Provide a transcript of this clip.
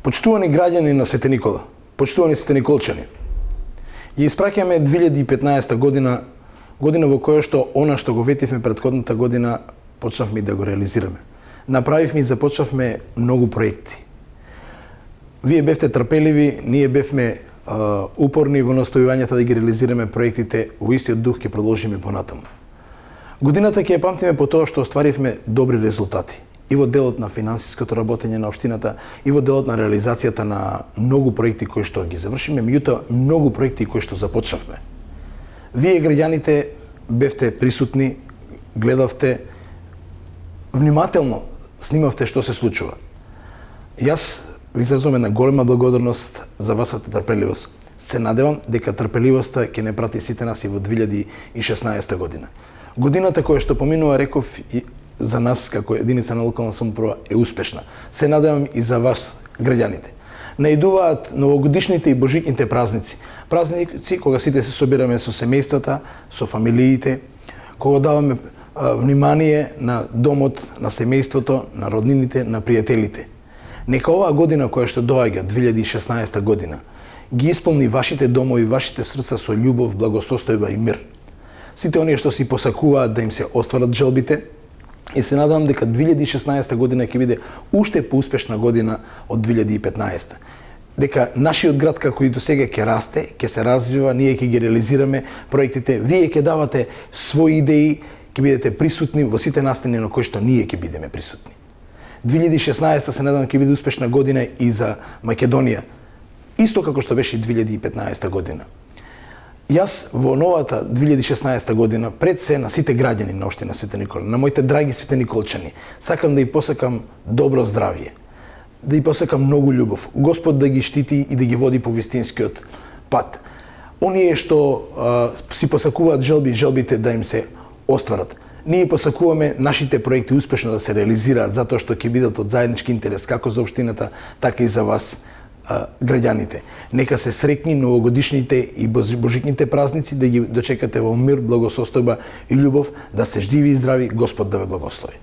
Почитувани граѓани на Свети Никола, почитувани светениколчани, ја испраќаме 2015 година, година во која што она што го ветивме претходната година почнавме да го реализираме. Направивме и започнавме многу проекти. Вие бевте трпеливи, ние бевме упорни во настојувањата да ги реализираме проектите, во истиот дух ќе продолжиме понатаму. Годината ќе ја памтиме по тоа што остваривме добри резултати и во делот на финансиското работење на општината, и во делот на реализацијата на многу проекти кои што ги завршиме, меѓутоа многу проекти кои што започнавме. Вие граѓаните бевте присутни, гледавте, внимателно снимавте што се случува. Јас ви изразувам една голема благодарност за вашата трпеливост. Се надевам дека трпеливоста ќе не прати сите нас и во 2016 година. Годината која што поминува, реков, и за нас како единица на локална самоуправа е успешна. Се надевам и за вас, граѓаните. Наидуваат новогодишните и божитните празници. Празници кога сите се собираме со семејствата, со фамилиите, кога даваме внимание на домот, на семејството, на роднините, на пријателите. Нека оваа година која што доаѓа, 2016 година, ги исполни вашите домови, вашите срца со љубов, благосостојба и мир. Сите оние што си посакуваат да им се остварат желбите, и се надам дека 2016 година ќе биде уште поуспешна година од 2015. Дека нашиот град како и до сега ќе расте, ќе се развива, ние ќе ги реализираме проектите, вие ќе давате своји идеи, ќе бидете присутни во сите настани на кои што ние ќе бидеме присутни. 2016 се надам ќе биде успешна година и за Македонија, исто како што беше 2015 година. Јас во новата 2016 година, пред се на сите граѓани на општина Свети Никола, на моите драги светениколчани, сакам да ја посакам добро здравје, да ја посакам многу љубов, Господ да ги штити и да ги води по вистинскиот пат. Оние што си посакуваат желби, желбите да им се остварат. Ние посакуваме нашите проекти успешно да се реализираат, затоа што ќе бидат од заеднички интерес како за општината, така и за вас, граѓаните. Нека се среќни новогодишните и божитните празници, да ги дочекате во мир, благосостојба и љубов, да се живи и здрави, Господ да ве благослови.